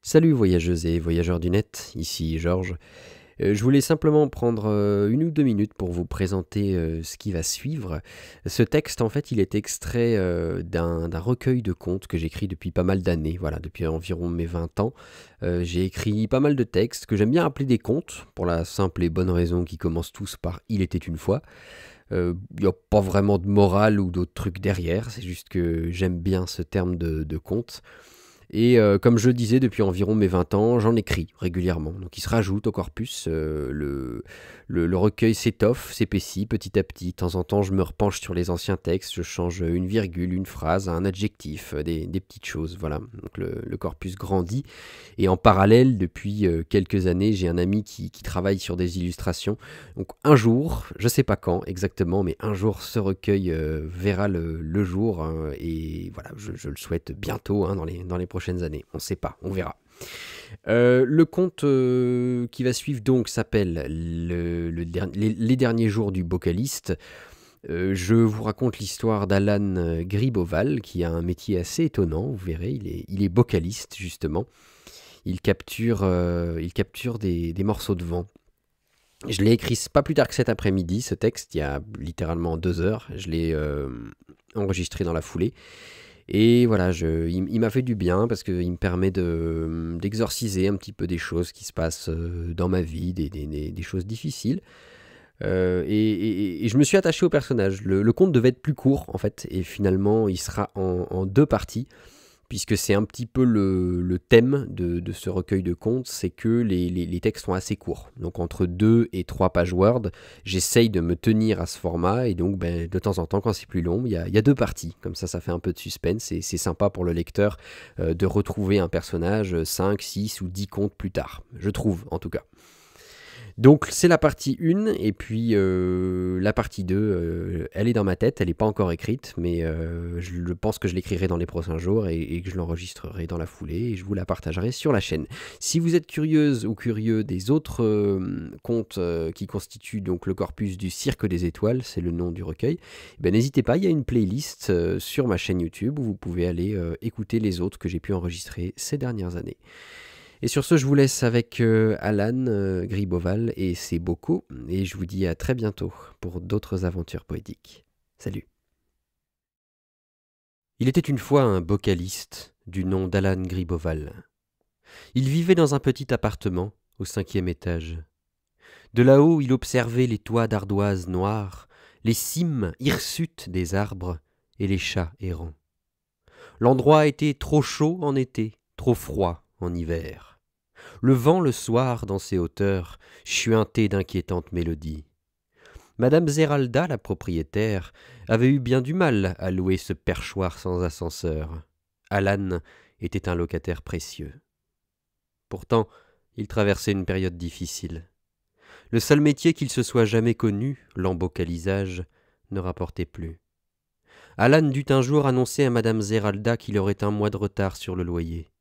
Salut voyageuses et voyageurs du net, ici Georges. Je voulais simplement prendre 1 ou 2 minutes pour vous présenter ce qui va suivre. Ce texte, en fait, il est extrait d'un recueil de contes que j'écris depuis pas mal d'années, voilà, depuis environ mes 20 ans. J'ai écrit pas mal de textes que j'aime bien appeler des contes, pour la simple et bonne raison qu'ils commencent tous par « Il était une fois ». Il n'y a pas vraiment de morale ou d'autres trucs derrière, c'est juste que j'aime bien ce terme de conte. Et comme je le disais, depuis environ mes 20 ans, j'en écris régulièrement. Donc il se rajoute au corpus, le recueil s'étoffe, s'épaissit petit à petit. De temps en temps, je me repenche sur les anciens textes, je change une virgule, une phrase, un adjectif, des petites choses, voilà. Donc le corpus grandit. Et en parallèle, depuis quelques années, j'ai un ami qui travaille sur des illustrations. Donc un jour, je ne sais pas quand exactement, mais un jour ce recueil verra le jour, hein, et voilà, je le souhaite bientôt, hein, dans les prochaines années. On ne sait pas, on verra. Le conte qui va suivre donc s'appelle Les derniers jours du bocaliste. Je vous raconte l'histoire d'Alan Griboval, qui a un métier assez étonnant, vous verrez, il est bocaliste justement. Il capture des morceaux de vent. Je l'ai écrit pas plus tard que cet après-midi, ce texte, il y a littéralement 2 heures. Je l'ai enregistré dans la foulée. Et voilà, il m'a fait du bien parce qu'il me permet d'exorciser un petit peu des choses qui se passent dans ma vie, des choses difficiles. Et je me suis attaché au personnage. Le conte devait être plus court, en fait, et finalement, il sera en 2 parties, puisque c'est un petit peu le thème de ce recueil de contes, c'est que les textes sont assez courts. Donc entre 2 et 3 pages Word, j'essaye de me tenir à ce format, et donc de temps en temps, quand c'est plus long, il y a 2 parties. Comme ça fait un peu de suspense, et c'est sympa pour le lecteur de retrouver un personnage 5, 6 ou 10 contes plus tard. Je trouve, en tout cas. Donc c'est la partie 1, et puis la partie 2, elle est dans ma tête, elle n'est pas encore écrite, mais je pense que je l'écrirai dans les prochains jours et que je l'enregistrerai dans la foulée et je vous la partagerai sur la chaîne. Si vous êtes curieuse ou curieux des autres contes qui constituent donc le corpus du Cirque des Étoiles, c'est le nom du recueil, n'hésitez pas, il y a une playlist sur ma chaîne YouTube où vous pouvez aller écouter les autres que j'ai pu enregistrer ces dernières années. Et sur ce, je vous laisse avec Alan Griboval et ses bocaux, et je vous dis à très bientôt pour d'autres aventures poétiques. Salut. Il était une fois un bocaliste du nom d'Alan Griboval. Il vivait dans un petit appartement au 5e étage. De là-haut, il observait les toits d'ardoise noire, les cimes hirsutes des arbres et les chats errants. L'endroit était trop chaud en été, trop froid en hiver. Le vent, le soir, dans ses hauteurs, chuintait d'inquiétantes mélodies. Madame Zeralda, la propriétaire, avait eu bien du mal à louer ce perchoir sans ascenseur. Alan était un locataire précieux. Pourtant, il traversait une période difficile. Le seul métier qu'il se soit jamais connu, l'embocalisage, ne rapportait plus. Alan dut un jour annoncer à Madame Zeralda qu'il aurait un mois de retard sur le loyer.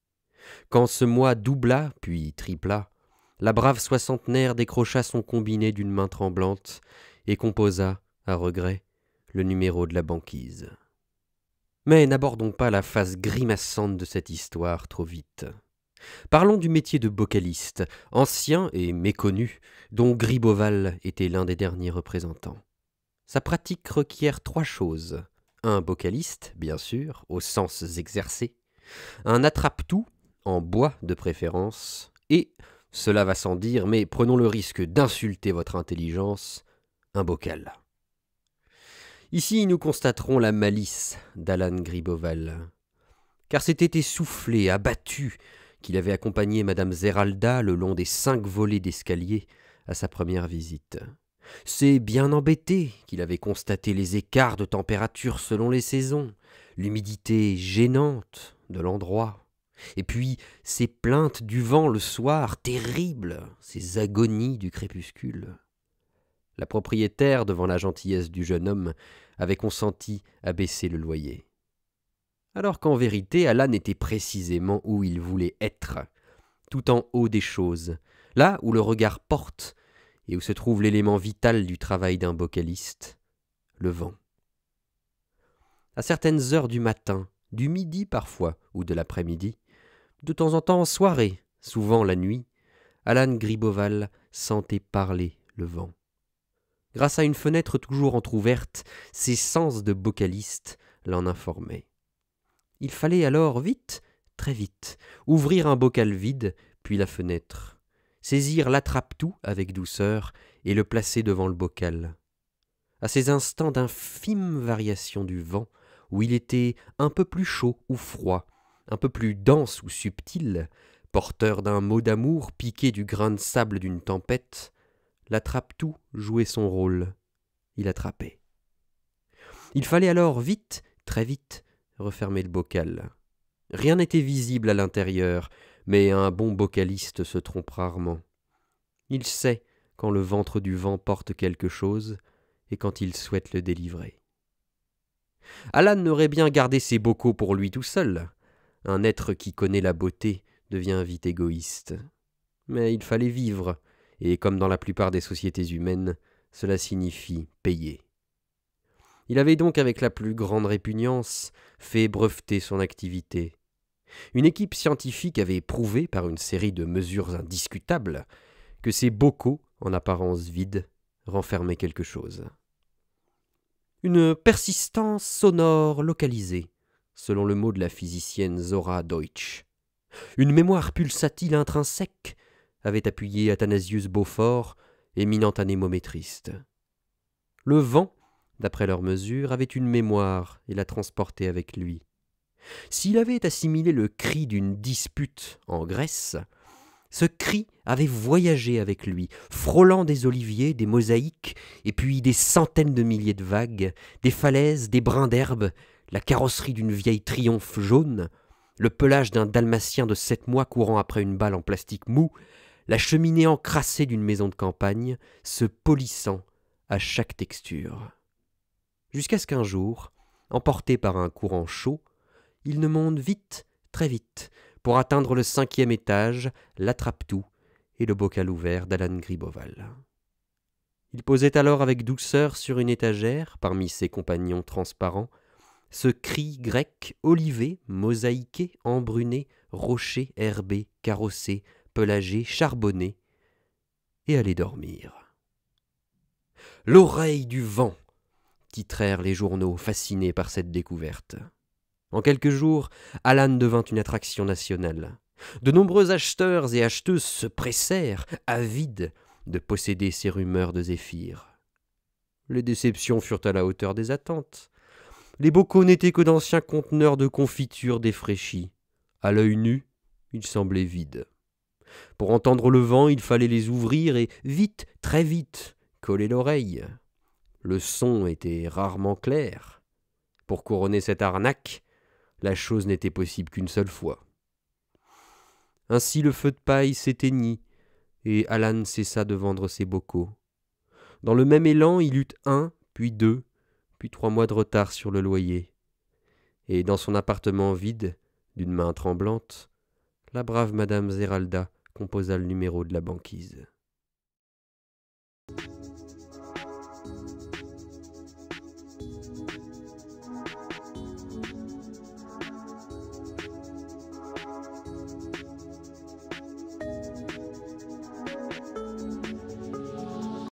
Quand ce mois doubla, puis tripla, la brave soixantenaire décrocha son combiné d'une main tremblante et composa, à regret, le numéro de la banquise. Mais n'abordons pas la face grimaçante de cette histoire trop vite. Parlons du métier de bocaliste, ancien et méconnu, dont Griboval était l'un des derniers représentants. Sa pratique requiert 3 choses. Un bocaliste, bien sûr, aux sens exercés, un attrape-tout, en bois de préférence, et, cela va sans dire, mais prenons le risque d'insulter votre intelligence, un bocal. Ici, nous constaterons la malice d'Alan Griboval, car c'était essoufflé, abattu, qu'il avait accompagné Madame Zeralda le long des 5 volets d'escalier à sa première visite. C'est bien embêté qu'il avait constaté les écarts de température selon les saisons, l'humidité gênante de l'endroit, et puis ces plaintes du vent le soir, terribles, ces agonies du crépuscule. La propriétaire, devant la gentillesse du jeune homme, avait consenti à baisser le loyer. Alors qu'en vérité, Alan était précisément où il voulait être, tout en haut des choses, là où le regard porte et où se trouve l'élément vital du travail d'un bocaliste, le vent. À certaines heures du matin, du midi parfois, ou de l'après-midi, De temps en temps en soirée, souvent la nuit, Alan Griboval sentait parler le vent. Grâce à une fenêtre toujours entr'ouverte, ses sens de vocaliste l'en informaient. Il fallait alors vite, très vite, ouvrir un bocal vide, puis la fenêtre, saisir l'attrape-tout avec douceur et le placer devant le bocal. À ces instants d'infimes variations du vent, où il était un peu plus chaud ou froid, un peu plus dense ou subtil, porteur d'un mot d'amour piqué du grain de sable d'une tempête, l'attrape-tout jouait son rôle. Il attrapait. Il fallait alors vite, très vite, refermer le bocal. Rien n'était visible à l'intérieur, mais un bon bocaliste se trompe rarement. Il sait quand le ventre du vent porte quelque chose et quand il souhaite le délivrer. Alan n'aurait bien gardé ses bocaux pour lui tout seul. Un être qui connaît la beauté devient vite égoïste. Mais il fallait vivre, et comme dans la plupart des sociétés humaines, cela signifie payer. Il avait donc, avec la plus grande répugnance, fait breveter son activité. Une équipe scientifique avait prouvé, par une série de mesures indiscutables, que ces bocaux, en apparence vides, renfermaient quelque chose. Une persistance sonore localisée, selon le mot de la physicienne Zora Deutsch. Une mémoire pulsatile intrinsèque, avait appuyé Athanasius Beaufort, éminent anémométriste. Le vent, d'après leurs mesures, avait une mémoire et la transportait avec lui. S'il avait assimilé le cri d'une dispute en Grèce, ce cri avait voyagé avec lui, frôlant des oliviers, des mosaïques, et puis des centaines de milliers de vagues, des falaises, des brins d'herbe, la carrosserie d'une vieille Triomphe jaune, le pelage d'un dalmatien de 7 mois courant après une balle en plastique mou, la cheminée encrassée d'une maison de campagne, se polissant à chaque texture. Jusqu'à ce qu'un jour, emporté par un courant chaud, il ne monte vite, très vite, pour atteindre le 5e étage, l'attrape-tout et le bocal ouvert d'Alan Griboval. Il posait alors avec douceur sur une étagère, parmi ses compagnons transparents, ce cri grec olivé, mosaïqué, embruné, rocher, herbé, carrossé, pelagé, charbonné, et allait dormir. « L'oreille du vent !» titrèrent les journaux, fascinés par cette découverte. En quelques jours, Alan devint une attraction nationale. De nombreux acheteurs et acheteuses se pressèrent, avides, de posséder ces rumeurs de Zéphyr. Les déceptions furent à la hauteur des attentes. Les bocaux n'étaient que d'anciens conteneurs de confitures défraîchies. À l'œil nu, ils semblaient vides. Pour entendre le vent, il fallait les ouvrir et, vite, très vite, coller l'oreille. Le son était rarement clair. Pour couronner cette arnaque, la chose n'était possible qu'une seule fois. Ainsi le feu de paille s'éteignit, et Alan cessa de vendre ses bocaux. Dans le même élan, il eut 1, puis 2, puis 3 mois de retard sur le loyer. Et dans son appartement vide, d'une main tremblante, la brave madame Zeralda composa le numéro de la banquise.